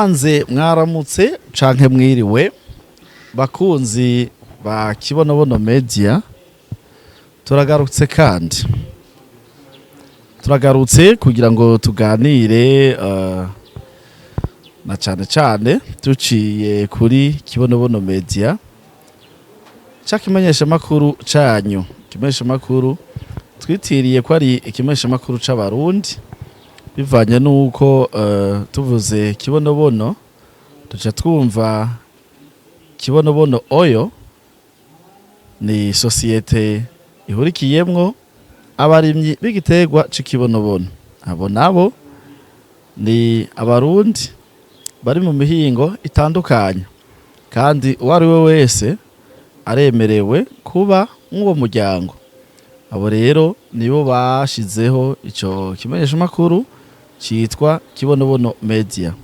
Anze mwaramutse canke mwiriwe bakunzi ba Kibonobono Media, turagarutse kandi kugira ngo tuganire na cane tuciye kuri Kibonobono Media cakimenyesha makuru canyu, kimenyesha makuru twitiriye ko ari ikimenyesha makuru c'abarundi bivanye nuko tuvuze Kibonobono tuca twumva Kibonobono Oil ni societe ihurikiyemwo abarimyi b'igiterwa c'ikibonobono. Abo nabo ni abarundi bari mu mihingo itandukanye, kandi uwari we wese aremerewe kuba mw'uwo muryango. Abo rero nibo bashizeho ico kimenyesha makuru citwa Kibonobono Media.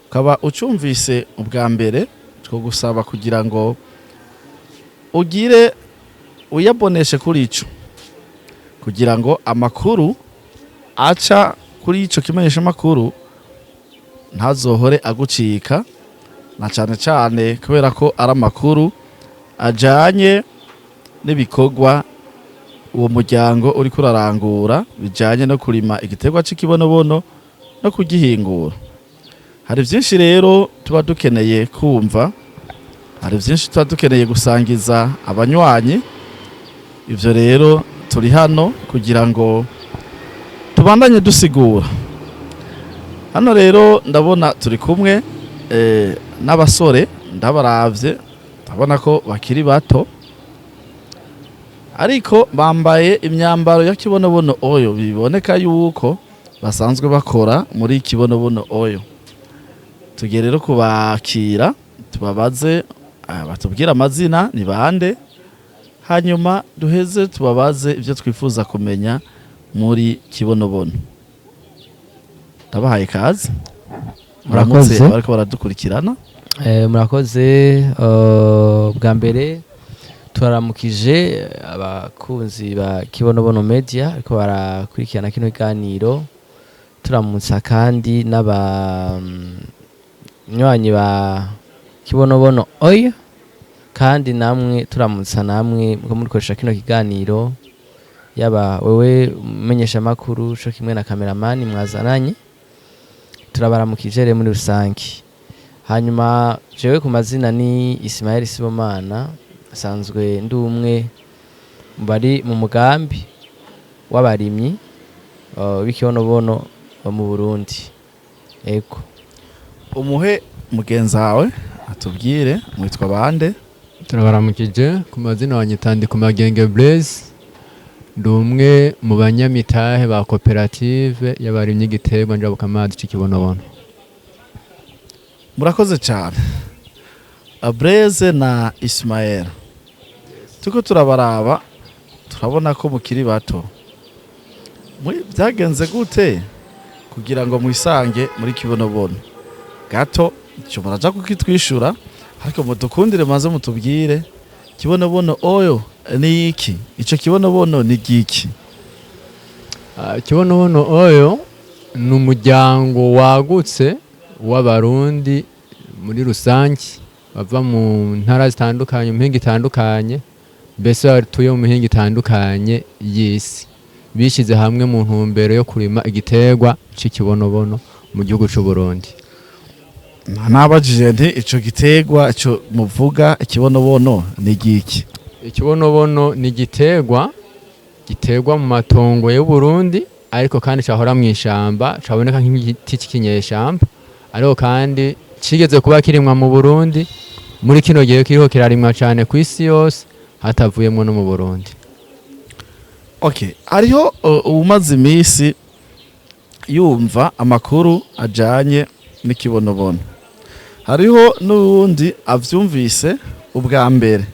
Ukaba ucumvise ubwa mbere two gusaba kugira ngo ugire uyaboneshe kuri ico, kugira ngo amakuru aca kuri ico kimenyesha makuru ntazohore agucika, na cane kubera ko ari amakuru ajanye n'ibikorwa uwo muryango uri kurarangura bijanye no kurima igiterwa c'ikibonobono no kugihingura. Hari vyinshi rero tuba dukeneye kumva, hari vyinshi tuba dukeneye gusangiza abanywanyi. Ivyo rero turi hano kugira ngo tubandanye dusigura. Hano rero ndabona turi kumwe n'abasore, ndabaravye ndabona ko bakiri bato, ariko bambaye imyambaro ya Kibonobono Oil, biboneka yuko basanzwe bakora muri Kibonobono Oil. Tugiye rero kubakira tubabaze, batubwira amazina ni bande, hanyuma duheze tubabaze ivyo twifuza kumenya muri Kibonobono. Ndabahaye kazi. Murakoze bariko baradukurikirana. Murakoze. Bwa mbere turaramukije abakunzi ba Kibonobono Media ariko barakurikirana kino kiganiro. Turamutsa kandi n'abanywanyi ba Kibonobono Oil, kandi namwe turamutsa namwe muko murikoresha kino kiganiro, yaba wewe umenyesha makuru cyo kimwe na cameraman mwazananye. Turabaramukije rero muri rusangi. Hanyuma jewe ku mazina ni Ismael Sibomana, asanzwe ndi umwe bari mu mugambi w'abarimyi b'ikibonobono mu Burundi. Ego umuhe mugenzi wawe atubwire mwitwa bande. Turabaramukije ku mazina wanyitandi ku Magenge Blaise, ndi umwe mu banyamitahe ba koperative y'abarimyi igiterwa njabukamazi c'ikibonobono. Murakoze cyane Blaise na Ismael. Tuko turabaraba turabona ko mukiri bato. Byagenze gute kugira ngo mwisange muri Kibonobono? Gato cyo muraja kukitwishura, ariko mudukundire maze mutubwire Kibonobono Oil ni iki? Ico Kibonobono ni giki? Kibonobono Oil ni umuryango wagutse w'abarundi muri rusangi bava mu ntara zitandukanye, mu mihingo itandukanye, mbese batuye mu mihingo itandukanye y'isi, bishize hamwe mu ntumbero yo kurima igiterwa c'ikibonobono mu gihugu c'u Burundi. Nabajije nti ico giterwa ico muvuga Kibonobono ni giki? Ikibonobono ni igiterwa giterwa mu matongo y'u Burundi, ariko kandi cahora mu ishamba, caboneka nk'igiti c'ikinyeshamba, ariko kandi cigeze kuba kirimwa mu Burundi. Muri kino gihe kiriho kirarimwa cane ku isi yose, hatavuyemwo no mu Burundi. Okay, hariho umaze imisi yumva amakuru ajanye n'ikibonobono, hariho n'uwundi avyumvise ubwa mbere.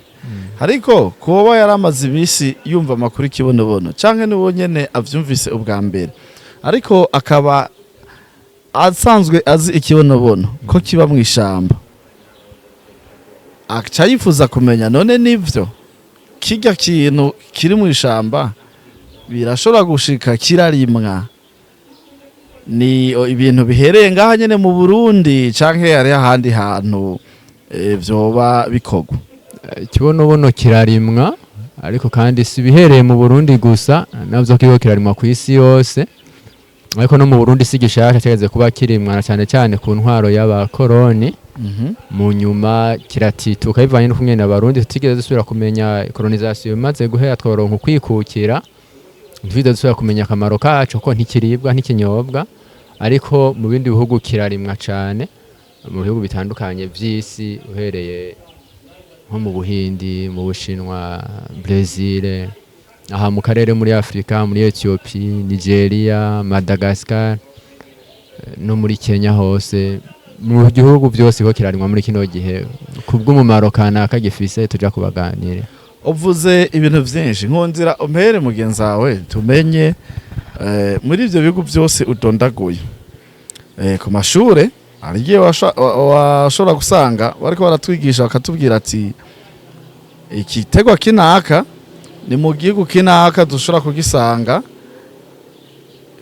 Ariko kuba yaramaze imisi yumva amakuru y'ikibonobono canke n'uwo nyene avyumvise ubwa mbere, ariko akaba asanzwe azi ikibonobono ko kiba mu ishamba, aca yifuza kumenya none nivyo kirya kintu kiri mu ishamba birashobora gushika kirarimwa ni ibintu bihereye ngaha nyene mu Burundi canke ari ahandi hantu vyoba bikorwa? Ikibonobono kirarimwa ariko kandi si bihereye mu Burundi gusa, navyo kiriko kirarimwa ku isi yose, ariko no mu Burundi si gishasha cyageze kuba kirimwa na cyane cyane ku ntwaro y'abakoroni. Mu nyuma kiratituka bivanye n'uko nyene abarundi tutigeze dusubira kumenya colonisation imaze guhera tworonka kwikukira, ntitwigeze dusubira kumenya akamaro kacu ko ntikiribwa ntikinyobwa, ariko mu bindi bihugu kirarimwa cyane, mu bihugu bitandukanye vy'isi uhereye nko mu Buhindi, mu Bushinwa, Brazil, aha mu karere muri Afrika, muri Ethiopia, Nigeria, Madagascar no muri Kenya hose, mu gihugu byose ko kirarimwa muri kino gihe kubw'umumaro kanaka gifise tuja kubaganira. Uvuze ibintu vyinshi, nkundira umpere mugenzi wawe tumenye muri ivyo bihugu byose udondaguye ku mashure arigiye washobora gusanga bariko baratwigisha bakatubwira ati ikitegwa kinaka ni mu gihugu kinaka dushobora kugisanga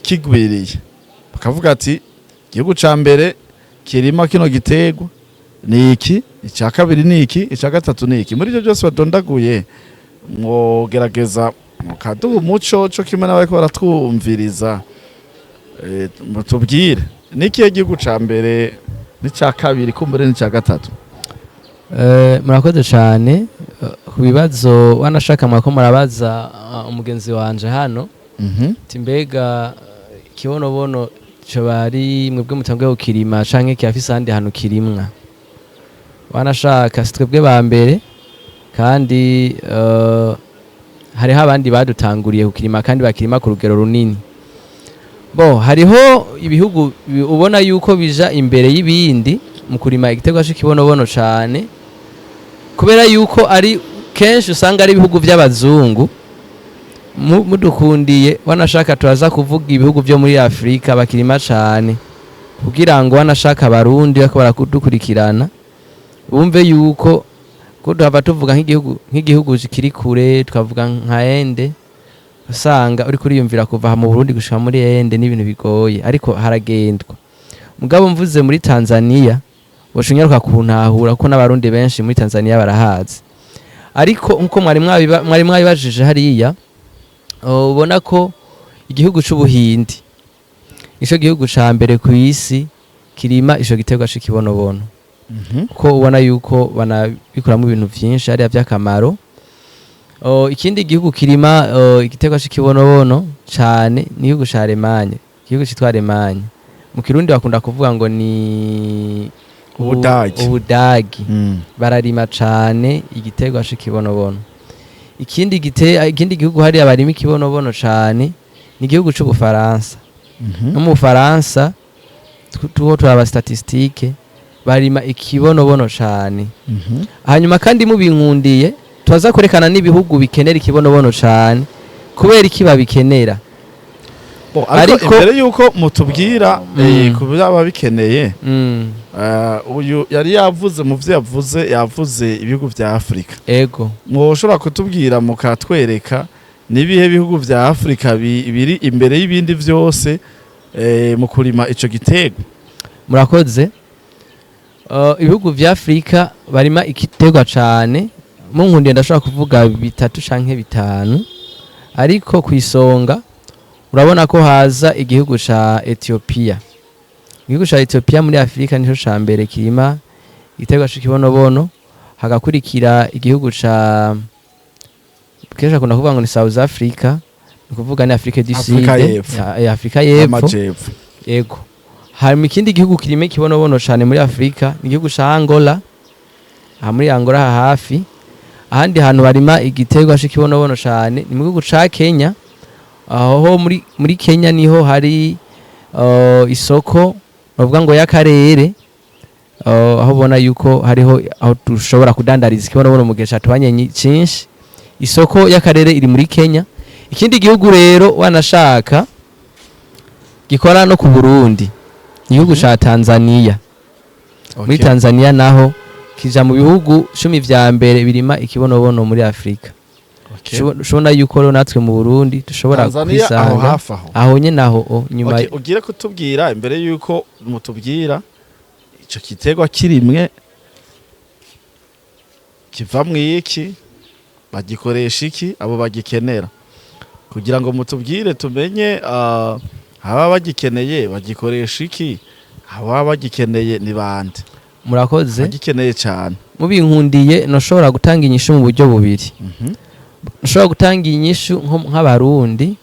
kigwiriye, bakavuga ati igihugu ca mbere kirima kino gitegwa ni iki, icya kabiri ni iki, icya gatatu ni iki. Muri ibyo byose badondaguye mwogerageza mukaduha umuco cyo kimwe n'abariko baratwumviriza, mutubwire n'ikihe gihugu ca mbere n'icya kabiri kumbure n'icya gatatu? Murakoze cyane ku bibazo wanashaka mwako murabaza umugenzi wanje hano. Timbega kibonobono cyo bari mwebwe mutangiye gukirima canke kiafise handi hantu kirimwa, wanashaka sitwebwe ba mbere kandi hariho abandi badutanguriye kukirima kandi bakirima ku rugero runini. Bo hariho ibihugu ubona yuko bija imbere y'ibindi mu kurima igitegwa cy'ikibonobono cyane, kubera yuko ari kenshi usanga ari ibihugu by'abazungu. Mudukundiye wanashaka turaza kuvuga ibihugu byo muri Afrika bakirima cyane, kugira ngo wanashaka abarundi bako barakudukurikirana bumve yuko ko duhava tuvuga nk'igihugu kiri kure, tukavuga nka Ende, usanga uri kuriyumvira kuva mu Burundi gushika muri Ende n'ibintu bigoye, ariko haragendwa. Mugabo mvuze muri Tanzania boshinyaruka kuntahura ko n'abarundi benshi muri Tanzania barahazi, ariko nko mwari mwabibajije hariya ubona ko igihugu c'Ubuhindi ico gihugu ca mbere ku isi kirima ico gitegwa c'ikibonobono. Ko ubona yuko banabikuramwo ibintu vyinshi ari by'akamaro. Ikindi gihugu kirima igitegwa c'ikibonobono cane ni igihugu ca Alemanya, igihugu citwa Alemanya. Mu Kirundi bakunda kuvuga ngo ni Ubudagi. Bararima cane igitegwa c'ikibonobono. Ikindi gihugu hari abarima ikibonobono cane ni igihugu c'Ubufaransa. No mu Bufaransa tuho turaba statistique barima ikibonobono cane. Hanyuma kandi mubinkundiye twaza kurekana n'ibihugu bikenera ikibonobono cane kubera iki babikenera. Ariko imbere yuko mutubwira kubaba bikeneye, uyu yari yavuze mu vyo yavuze ibihugu vya Afrika. Ego mwoshobora kutubwira mukatwereka nibihe bihugu vya Afrika biri imbere y'ibindi vyose mu kurima ico gitego? Murakoze. Ibihugu vya Afrika barima igitegwa cane, munkundiye ndashobora kuvuga bitatu canke bitanu, ariko kwisonga urabona ko haza igihugu ca Ethiopia. Igihugu ca Ethiopia muri Afrika nico ca mbere kirima igitegwa c'ikibonobono, hagakurikira igihugu ca kesha kuna kuvuga ngo ni South Africa, ukuvuga ni Afrika du Sud, Afrika y'Epfo. Yego. Hari ikindi gihugu kirime kibonobono cyane muri Afrika, ni igihugu ca Angola. Muri Angola hafi. Ahandi hantu barima igitegwa c'ikibonobono cyane ni mu gihugu ca Kenya. Aho muri Kenya niho hari isoko bavuga ngo y'akarere, aho ubona yuko hariho aho dushobora kudandariza ikibonobono mu gihe catubanye cyinshi. Isoko y'akarere iri muri Kenya. Ikindi gihugu rero wanashaka gikora no ku Burundi, igihugu ca Tanzania. Muri Tanzania naho kija mu bihugu 10 vya mbere birima ikibonobono muri Afrika. Okay. ushobona yuko rero natwe mu Burundi dushobora Tanzania aho kwisanga hafi aho. aho nyene aho nyuma Okay, ugire kutubwira imbere yuko mutubwira ico giterwa kirimwe kivamwo iki, bagikoresha iki, abo bagikenera, kugira ngo mutubwire tumenye aba bagikeneye bagikoresha iki, aba bagikeneye ni bande, murakoze bagikeneye cyane. mubinkundiye noshobora gutanga inyishu mu buryo bubiri. Nshobora gutanga inyishu nk'abarundi,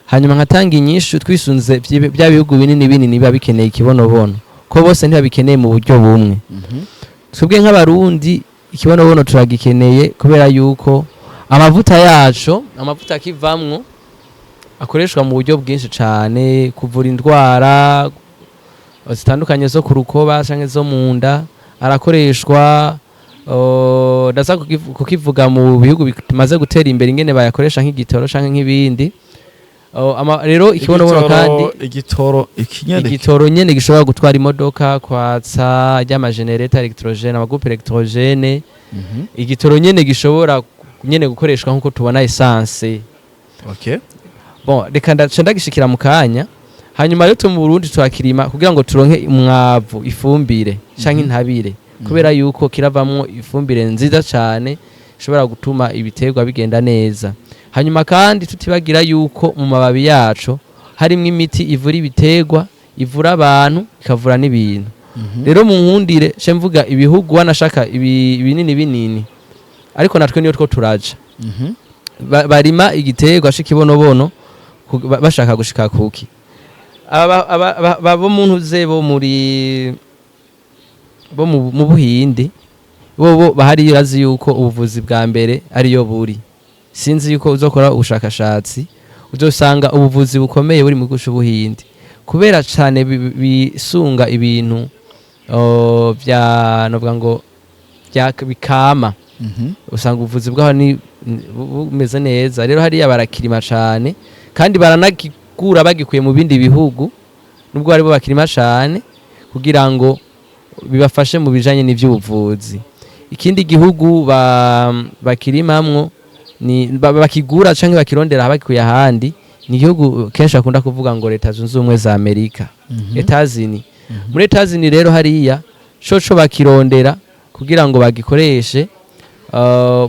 hanyuma nkatanga inyishu twisunze bya bihugu binini biba bikeneye ikibonobono, ko bose ntibabikeneye mu buryo bumwe. Twebwe nk'abarundi ikibonobono turagikeneye kubera yuko amavuta yacu, amavuta akivamwo akoreshwa mu buryo bwinshi cyane, kuvura indwara zitandukanye zo ku rukoba canke zo mu nda, arakoreshwa ndaza kukivuga mu bihugu bimaze gutera imbere ingene bayakoresha nk'igitoro canke nk'ibindi. Rero ikibonobono kandi igitoro nyene gishobora gutwara imodoka, kwatsa ry'amagenereta electrogene, amagroupe electrogene. Igitoro nyene gishobora nyene gukoreshwa nkuko tubona essence. Okay. Bon, reka ndagishikira mu kanya. Hanyuma rero mu Burundi turakirima kugira ngo turonke umwavu, ifumbire canke intabire, kubera yuko kiravamwo ifumbire nziza cyane ishobora gutuma ibiterwa bigenda neza. Hanyuma kandi tutibagira yuko mu mababi yacu harimwo imiti ivura ibiterwa, ivura abantu, ikavura n'ibintu. Rero mu nkundire je mvuga ibihugu wanashaka binini, ariko natwe niyo two turaja. Barima igiterwa shikibonobono bashaka gushika kuki. Abo muntu zebo muri bo mu Buhindi bo bahari irazi yuko ubuvuzi bwa mbere ariyo buri. Sinzi yuko uzokora ubushakashatsi uzosanga ubuvuzi bukomeye buri mu gusha Buhindi, kubera cyane bisunga ibintu bya novuga ngo bya bikama. Usanga ubuvuzi bwaho ni bumeze neza. Rero hariya barakirima cyane kandi baranagikura bagikuye mu bindi bihugu, nubwo bari bo bakirima cyane kugira ngo bibafashe mu bijanye n'ivy'ubuvuzi. Ikindi gihugu bakirimamwo ni bakigura canke bakirondera bagikuye ahandi, ni igihugu kenshi akunda kuvuga ngo Leta Zunze Ubumwe za Amerika, Etazini. Muri Etazini rero hariya coco bakirondera kugira ngo bagikoreshe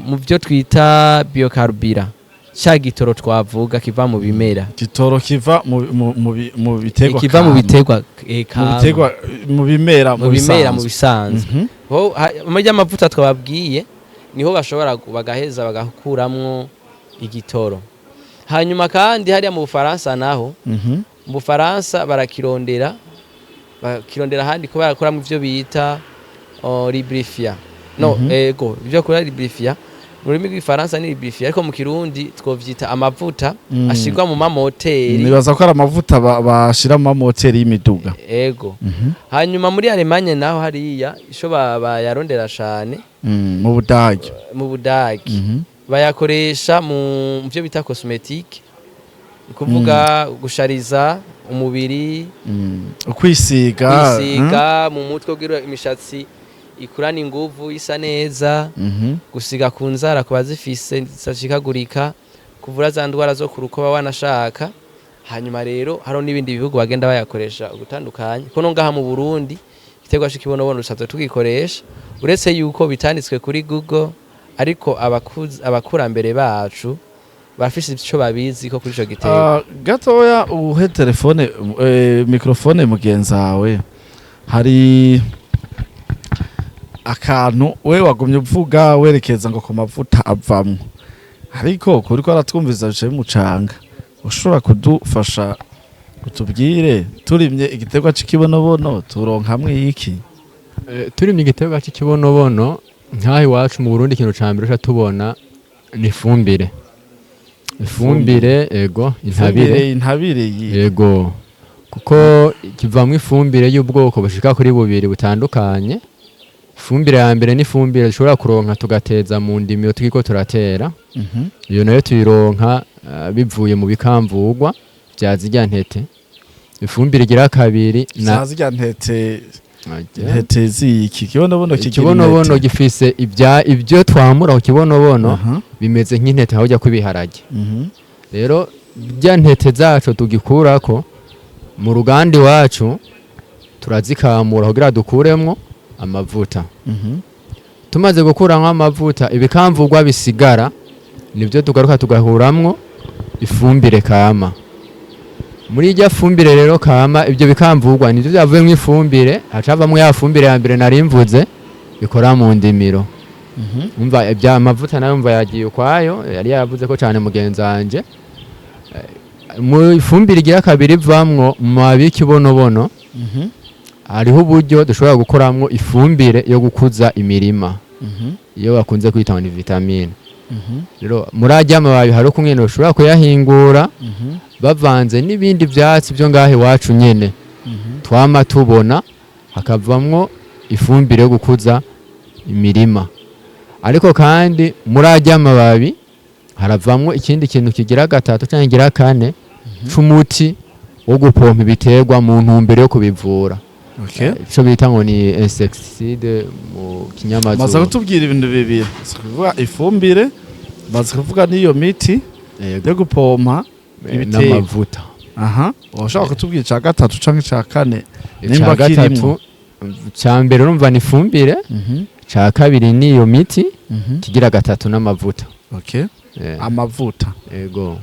mu byo twita biocarburant, cha gitoro twavuga kiva mu bimera. Gitoro kiva mu biterwa, kiva mu biterwa mu bimera mu bisanzwe. Ho muri amavuta twababwiye niho bashobora bagaheza bagakuramwo igitoro. Hanyuma kandi hariya mu Bufaransa naho, mu Bufaransa bakirondera handi ko barakoramo ivyo bita lubrifiant. No, ego ivyo kora lubrifiant mu rurimi rw'Ifaransa ni lubrifiant, ariko mu Kirundi twovyita amavuta ashirwa mu mamoteri. Nibaza ko ari amavuta bashira mu mamoteri y'imiduga. Ego. Hanyuma muri Allemagne naho hariya isho bayarondera cyane mu Budage. Mu Budage bayakoresha mu byo bita cosmetique, kuvuga gushariza umubiri, kwisiga mu mutwe kugira imishatsi ikurana inguvu isa neza, gusiga ku nzara kuba zifise zashikagurika, kuvura za ndwara zo ku rukoba wanashaka. Hanyuma rero haro n'ibindi bihugu bagenda bayakoresha ugutandukanye, ko no ngaha mu Burundi igiterwa shikibonobono rusatwe tugikoresha, uretse yuko bitanditswe kuri Google, ariko abakurambere bacu bafise ico babizi ko kuri ico giterwa. Gatoya uhe telefone microphone mugenzawe, hari akantu we wagumye uvuga werekeza ngo ku mavuta avamwe, ariko kuri ko aratwumviza bice bimucanga. Ushobora kudufasha kutubwire turimye igiterwa c'ikibonobono turonkamwe iki? Turimye igiterwa c'ikibonobono nkaho iwacu mu Burundi ikintu ca mbere tubona ni ifumbire. Ifumbire, ego, intabire yego, kuko kivamwe ifumbire y'ubwoko bushika kuri bubiri butandukanye. Ifumbire ya mbere ni ifumbire dushobora kuronka tugateza mu ndimiro tukiko turatera. Iyo nayo tuyironka bivuye mu bikamvugwa bya zirya ntete. Ifumbire igira kabiri na zirya ntete intete ziki ikibonobono kigira ikibonobono intete. gifise ibyo twamura ku kibonobono Aha. bimeze nk'intete aho ujya kubiharage. Mhm. Rero bya ntete zacu tugikurako mu ruganda iwacu turazikamura kugira dukuremwo amavuta. Mhm. Tumaze gukuramwo amavuta ibikamvurwa bisigara nibyo tugaruka tugahuramwo ifumbire kama. Muri irya fumbire rero kama ibyo bikamvurwa nivyo byavuyemo ifumbire hacavamwo ya fumbire ya mbere nari mvuze bikora mu ndimiro. Mhm. Umva ibya amavuta nayo umva yagiye ukwayo yari yavuze ko cyane mugenzi wanje. Mu ifumbire igira kabiri ivamwo mu mababi y'ikibonobono Mhm. hariho uburyo dushobora gukoramwo ifumbire yo gukuza imirima Mhm. iyo bakunze kwita ngo ni vitamine. Mhm. Rero muri ajya amababi hari uko nyene ushobora kuyahingura Mhm. bavanze n'ibindi byatsi byo ngahe iwacu nyene Mhm. twama tubona hakavamwo ifumbire yo gukuza imirima. Ariko kandi muri ajya amababi haravamwo ikindi kintu kigira gatatu cyangwa kigira kane c'umuti wo gupompa ibiterwa mu ntumbero yo kubivura. Okay. Ico bita ngo ni insecticide mu Maze kinyamazuru. kutubwira ibintu bibiri. Kuvuga ifumbire, maze kuvuga n'iyo miti yo gupompa ibiterwa. n'amavuta. Aha. Washaka kutubwira ca gatatu canke ca kane. Ica Nimba gatatu kirimwo. ca mbere urumva ni ifumbire, Mhm. ca kabiri niyo miti, Mhm. kigira gatatu n'amavuta. Okay. Amavuta. Ego.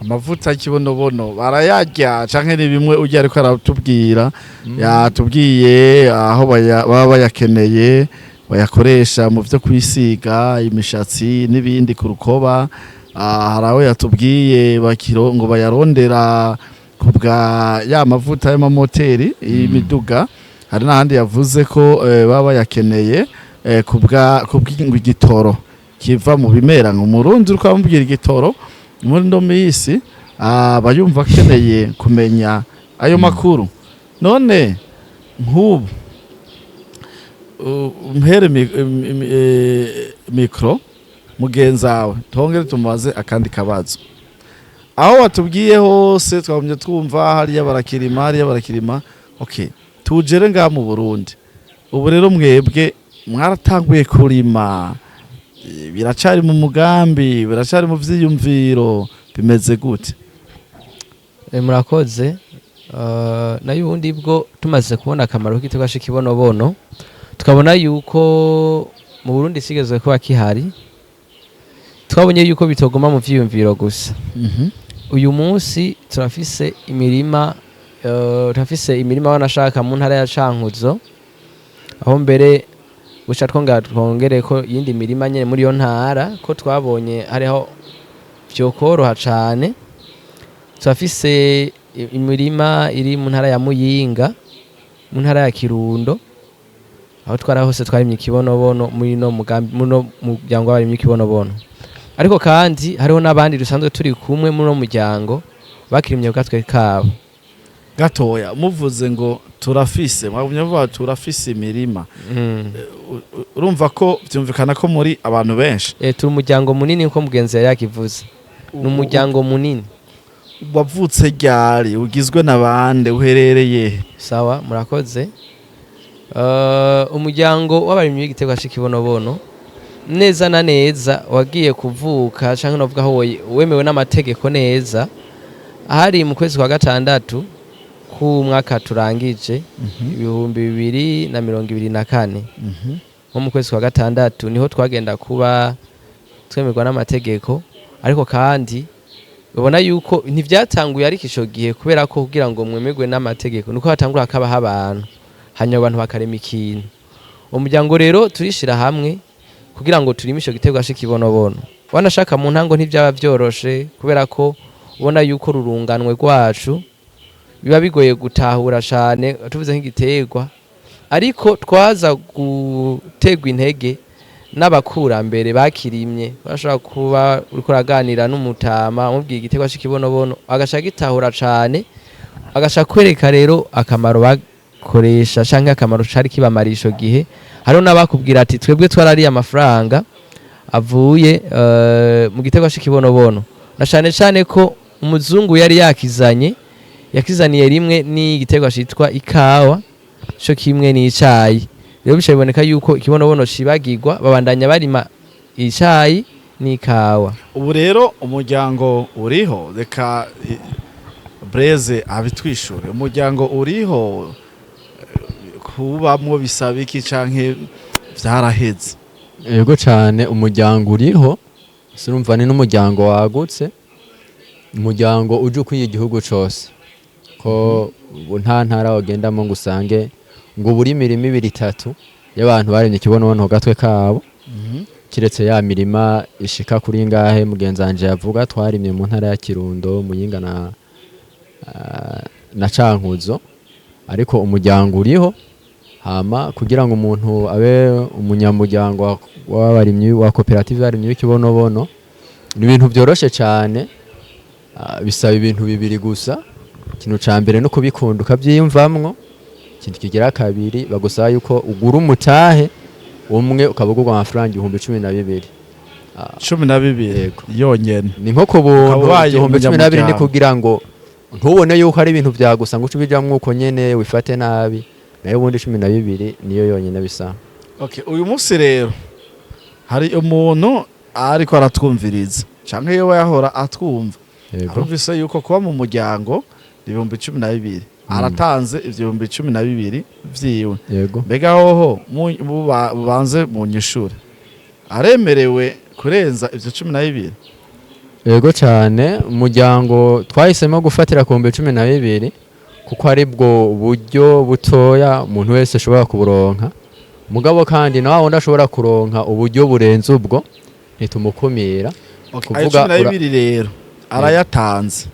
Amavuta y'ikibonobono barayarya canke ni bimwe urya ariko aratubwira yatubwiye aho baba bayakeneye bayakoresha mu byo kwisiga imishatsi n'ibindi ku rukoba. Hari aho yatubwiye ngo bayarondera ku bwa ya mavuta y'amamoteri y'imiduga. Hari n'ahandi yavuze ko baba bayakeneye ku bw'igitoro kiva mu bimera. Umurundi uriko amubwira igitoro muri ndo misi bayumva akeneye kumenya ayo makuru. None nk'ubu mpere mikro mugenzi wawe tongere tumubaze akandi kabazo. Aho watubwiye hose twabonye twumva hariya barakirima. Okay, tujere ngaha mu Burundi. Ubu rero mwebwe mwaratanguye kurima, biracari mu mugambi, biracari mu vyiyumviro, bimeze gute? Murakoze. Nayo ubundi bwo tumaze kubona akamaro k'igiterwa cy'ikibonobono tukabona yuko mu Burundi sigezwe kuba kihari, twabonye yuko bitogoma mu vyiyumviro gusa. Uyu munsi turafise imirima wanashaka mu ntara ya Cankuzo, aho mbere guca twongere ko yindi mirima nyene muri yo ntara ko twabonye hariho vyokoroha cane. Turafise imirima iri mu ntara ya Muyinga, mu ntara ya Kirundo, aho hose twarimye ikibonobono muri no mugambi muno muryango w'abarimye ikibonobono. Ariko kandi hariho n'abandi dusanzwe turi kumwe muri no muryango bakirimye gatwe kabo. Gatoya muvuze ngo turafise, mwabunye vuba turafise imirima. Urumva ko byumvikana ko muri abantu benshi. Turi umuryango munini uko mugenzi yakivuze. Ni umuryango munini. Wavutse ryari, ugizwe n'abande, uherereye? Sawa, murakoze. Umuryango w'abarimyi b'igiterwa cy'ikibonobono neza na neza wagiye kuvuka canke novuga aho wemewe n'amategeko neza ahari mu kwezi kwa gatandatu ku mwaka turangije 2024. Nko mu kwezi kwa gatandatu niho twagenda kuba twemerwa n'amategeko. Ariko kandi ubona yuko ntivyatanguye ari kisho gihe kubera ko kugira ngo mwemerwe n'amategeko nuko hatangura akabaho abantu, hanyuma abantu bakarema ikintu. Umuryango rero turishira hamwe kugira ngo turime ico giterwa cy'ikibonobono. Wanashaka mu ntango ntivyaba vyoroshe kubera ko ubona yuko rurunganwe rwacu biba bigoye gutahura cyane tuvuze nk'igiterwa. Ariko twaza gutegwa intege n'abakurambere bakirimye, bashobora kuba uriko raganira n'umutama umubwiye igiterwa cy'ikibonobono agashaka gitahura cyane, agashaka kwereka rero akamaro bakoresha canke akamaro cari kibamarisho gihe. Hariho n'abakubwira ati twebwe twarariye amafaranga avuye mu giterwa cy'ikibonobono, na cyane ko umuzungu yari yakizaniye rimwe ni igiterwa citwa ikawa cyo kimwe n'icayi. Rero bica biboneka yuko ikibonobono cibagirwa, babandanya barima icayi n'ikawa. ubu rero umuryango uriho, reka Blaise abitwishure, umuryango uriho kubamwo bisaba iki canke vyaraheze? yego cyane umuryango uriho, surumva ni n'umuryango wagutse, umuryango uje ukwiye igihugu cose, ko ubu nta ntara wagendamo ngo usange ngo buri mirima 2-3 y'abantu baremye ikibonobono ku gatwe kabo, kiretse ya mirima ishika kuri ngahe mugenzanje yavuga twarimye mu ntara ya Kirundo, Muyinga na Cankuzo, ariko umuryango uriho. Hama kugira ngo umuntu abe umunyamuryango w'abarimyi wa koperative y'abarimyi b'ikibonobono ni ibintu byoroshe cyane, bisaba ibintu bibiri gusa. Ikintu ca mbere no kubikunda ukavyiyumvamwo, ikintu kigira kabiri bagusaba yuko ugura umutahe umwe ukabugurwa amafaranga 12,000. 12 yonyene ni nko ku buntu 12,000 ni kugira ngo ntubone yuko ari ibintu vyagusa ngo ubijamwo uko nyene wifate nabi, nayo ubundi 12 niyo yonyene bisa. Okay, uyu munsi rero hari umuntu ariko aratwumviriza canke yewe yahora atwumva, arumvise yuko kuba mu muryango 12,000 aratanze ivyo 12,000 vyiwe. Mbega hoho bubanze mu nyishure aremerewe kurenza ivyo 12? Yego cyane, umuryango twahisemo gufatira ku 12,000 kuko ari bwo buryo butoya umuntu wese ashobora kuburonka. Mugabo kandi nawe wundi ashobora kuronka uburyo burenze ubwo ntitumukumira. Kuvuga 12 rero arayatanze,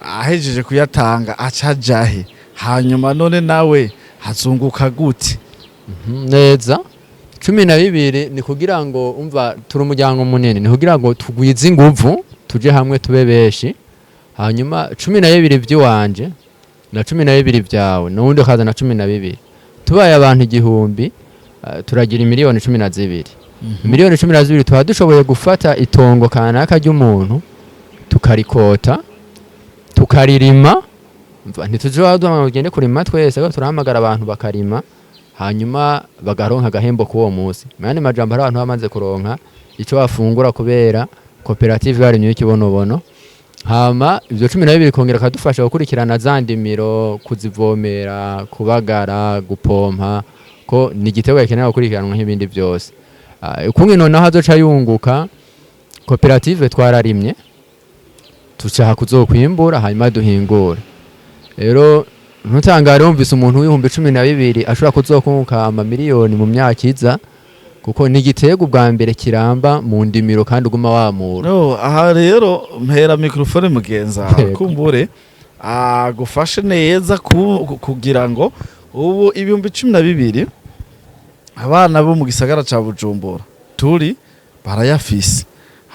ahejeje kuyatanga acajahe, hanyuma none nawe hazunguka gute? Neza 12 ni kugira ngo umva turi umuryango munini, ni kugira ngo tugwize inguvu tuje hamwe tube beshi, hanyuma 12 by'iwanje na 12 byawe n'undi kaza na 12 tubaye abantu 1,000 turagira miliyoni 12. Miliyoni 12 tuba dushoboye gufata itongo kanaka ry'umuntu tukarikota tukaririma, ntituzoduhamagara ugende kurima twese, ko turahamagara abantu bakarima hanyuma bagaronka agahembo k'uwo munsi. Mane majambo abantu bamaze kuronka ico bafungura kubera koperative y'abarimyi b'ikibonobono. Hama ivyo 12 kongera kadufasha gukurikirana zandimiro, kuzivomera, kubagara, gupompa, ko ni igitego gikeneye gukurikiranwa nk'ibindi byose. Ukunge noneho azoca yunguka, koperative twararimye tucaha kuzokwimbura hanyuma duhingura. Rero ntutangare wumvise umuntu w'ibihumbi 12 ashobora kuzokunguka amamiliyoni mu myaka iza, kuko ni igitego bwa mbere kiramba mu ndimiro kandi uguma wamura. No, aha rero mpera microphone mugenza kumbure agufashe neza kugira ngo ubu ibihumbi 12 abana bo mu gisagara ca Bujumbura turi barayafise.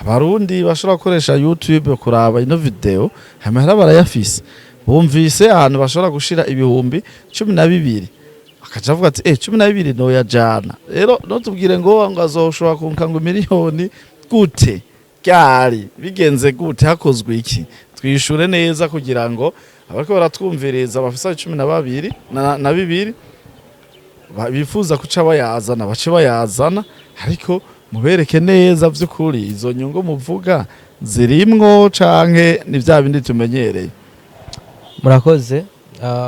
Abarundi bashobora gukoresha YouTube kuraba ino video hamera barayafise. Bumvise ahantu bashobora gushira ibihumbi 12 akaja avuga ati 12 no yajana. Rero no tubwire ngo azoshobora kunka ngo miliyoni gute, cyari bigenze gute, hakozwe iki? Twishure neza kugira ngo abariko baratwumviriza bafisa 12 na 2 bifuza kuca bayazana bace bayazana, ariko mubereke neza vy'ukuri izo nyungu muvuga zirimwo canke ni vya bindi tumenyereye. Murakoze.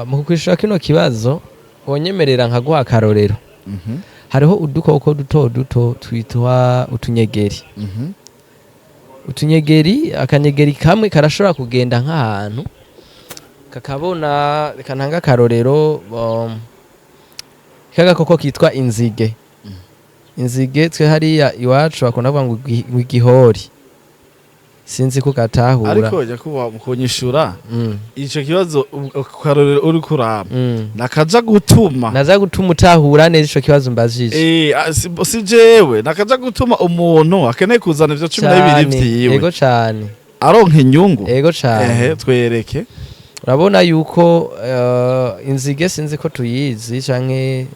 Mu kwishura kino kibazo wonyemerera nkaguha akarorero. Hariho udukoko duto twitwa utunyegeri. Utunyegeri, akanyegeri kamwe karashobora kugenda nk'ahantu kakabona, kananga akarorero, kagakoko kitwa inzige. Inzige twe hariya iwacu bakunda kuvuga ngo igihori, sinzi ko katahura. Ariko jya kuba mukunyishura ico kibazo karorero uri kuraba nakaja gutuma utahura neza ico kibazo mbajije. Si jewe nakaja gutuma umuntu akeneye kuzana ivyo 12 vyiwe. Yego cyane, aronka inyungu. Yego cyane. Twereke. Urabona yuko inzige sinzi ko tuyizi canke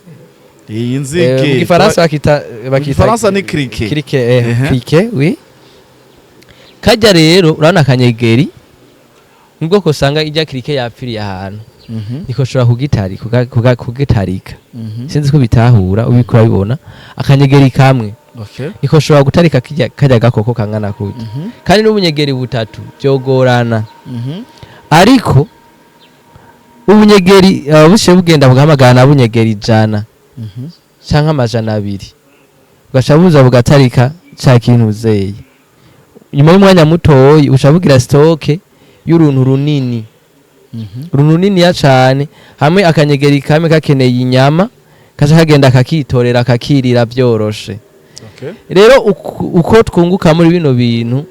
iyi nzige mu Gifaransa bakita Gifaransa ni criquet. Criquet, oui. Kajya rero urabona akanyegeri nubwo ko usanga ijya criquet yapfiriye ahantu nikoshobora kugitarika sinzi ko bitahura ubiko urabibona akanyegeri kamwe Okay. nikoshobora gutarika kajya gakoko kangana kuki kandi n'ubunyegeri butatu byogorana ariko ubunyegeri bushe bugenda bugamagana na bunyegeri 100 canke 200 ugaca buza bugatarika ca kintu uzeye nyuma y'umwanya mutoyi uca bugira stoke y'uruntu runini runini ya cane hamwe akanyegeri kamwe kakeneye inyama kaca kagenda kakitorera kakirira byoroshe. Rero uko twunguka muri bino bintu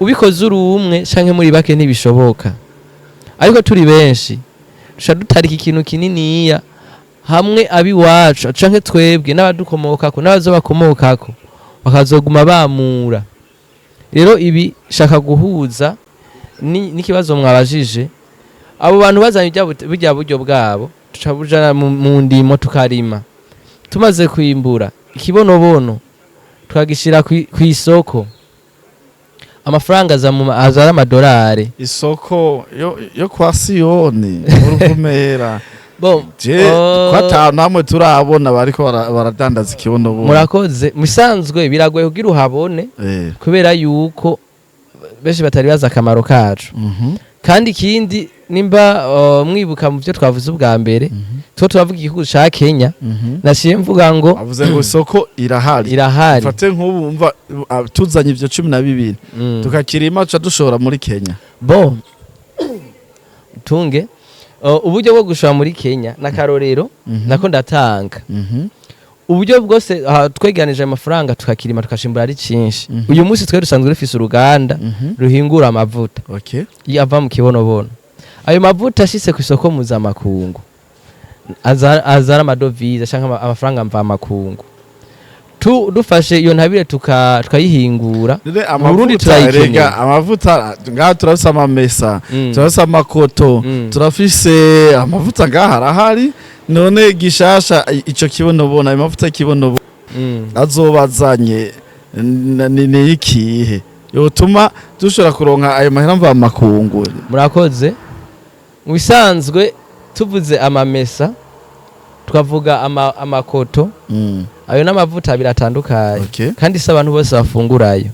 ubikoze uri umwe canke muri bake ntibishoboka ariko turi benshi dusha dutarika ikintu kininiya hamwe abiwacu canke twebwe n'abadukomokako n'abazobakomokako bakazoguma bamura. Rero ibi shaka guhuza n'ikibazo mwabajije abo bantu bazanye bijya buryo bwabo tucabujana mu ndimo tukarima tumaze kwimbura ikibonobono twagishira kw'isoko amafaranga azara amadolari isoko yo kwa Siyoni uruvumera je kwata namwe turabona bariko baradandaza ikibonobono. Murakoze musanzwe biragoye kugira uhabone kubera yuko benshi batari baza akamaro kacu kandi ikindi nimba mwibuka mu byo twavuze ubwa mbere turavuga igihugu ca Kenya nashiye mvuga ngo avuze ngo isoko irahari fate nk'ubu umva tuzanye ivyo 12 tukakirima ca dushora muri Kenya tunge uburyo bwo gushora muri Kenya nakarorero nako ndatanga uburyo bwose tweganije amafaranga tukakirima tukashimbura ari cinshi uyu munsi twe dusanzwe rufise uruganda ruhingura amavuta yava mu kibonobono ayo mavuta ashise ku isoko mpuzamakungu azara amadovize canke amafaranga mva makungu dufashe iyo ntabire tukayihingura Burundi turayikenera amavuta ngaha turafise amamesa turafise amakoto turafise amavuta ngaha arahari none gishasha ico kibonobono ayo mavuta kibonobono azobazanye ni ikihe yotuma dushobora kuronka ayo mahera mva makungu. Murakoze mubisanzwe tuvuze amamesa twavuga amakoto ayo n'amavuta biratandukanye kandi se abantu bose bafungurayo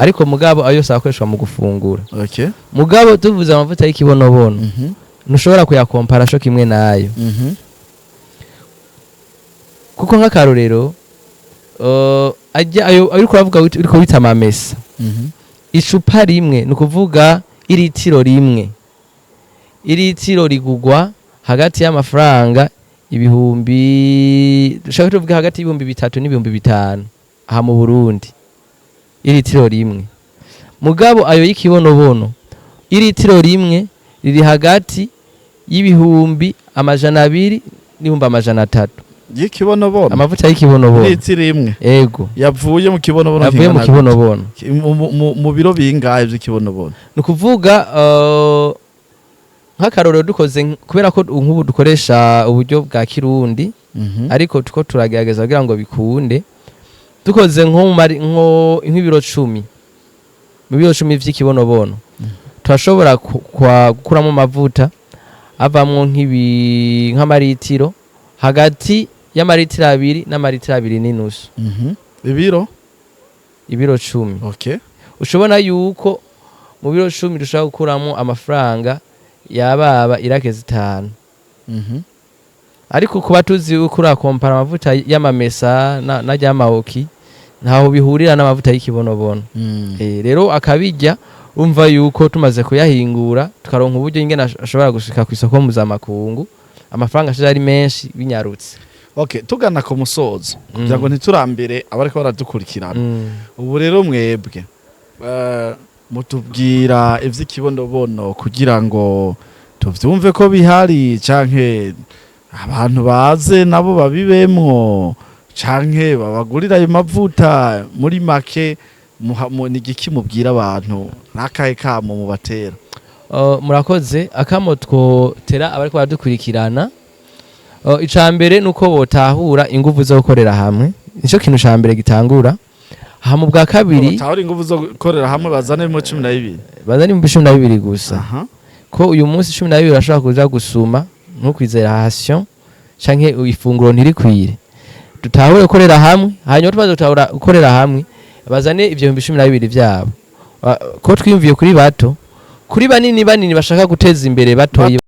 ariko mugabo ayo sakoreshwa mu gufungura mugabo tuvuze amavuta y'ikibonobono ntushobora kuyakompara sho kimwe nayo kuko nk'akarorero ajya ayo ariko uravuga uriko bita amamesa icupa rimwe nukuvuga iritiro rimwe iritiro rigugwa hagati y'amafaranga ibihumbi dushaka tuvuga hagati y'ibihumbi 3 n'ibihumbi 5 aha mu Burundi iritiro rimwe mugabo ayo y'ikibonobono iritiro rimwe riri hagati y'ibihumbi 200 n'ibihumbi 300 y'ikibonobono amavuta y'ikibonobono litiro imwe ego yavuye mu kibonobono mu biro bingahe by'ikibonobono nukuvuga nk'akarorero dukoze kubera ko nk'ubu dukoresha uburyo bwa kirundi ariko tuko turagerageza kugira ngo bikunde dukoze nk'ibiro 10 mu biro 10 vy'ikibonobono turashobora gukuramo amavuta avamwo nk'amaritiro hagati y'amaritiro 2 n'amaritiro 2 n'inusu ibiro 10 ushobona yuko mu biro 10 dushaka gukuramo amafaranga yababa irakeze 5 ariko kuba tuzi ukura kompara amavuta y'amamesa na y'amaoki ntaho bihurira n'amavuta y'ikibonobono rero akabijya umva yuko tumaze kuyahingura tukaronka uburyo ingena ashobora gushika ku isoko mpuzamakungu amafaranga ashije ari menshi binyarutse. Tugana ku musozo kugira ngo ntiturambere abariko baradukurikirana ubu rero mwebwe mutubwira ivy'ikibonobono kugira ngo tuvyumve ko bihari canke abantu baze nabo babibemwo canke babagurira ayo mavuta muri make nigiki mubwira abantu nakahe kamo mubatera. Murakoze akamo twotera abariko baradukurikirana icambere nuko botahura inguvu zo gukorera hamwe nico kintu cambere gitangura mu bwa kabiri batahura inguvu zo gukorera hamwe bazane mu 12 bazane mu 12 gusa ko uyu munsi 12 urashobora kuza gusuma ntukwizera hasiyo canke ifunguro ntirikwire dutahure gukorera hamwe hanyuma tumaze gutahura gukorera hamwe bazane ivyo 12 vyabo ko twimviye kuri bato kuri banini bashaka guteza imbere batoyi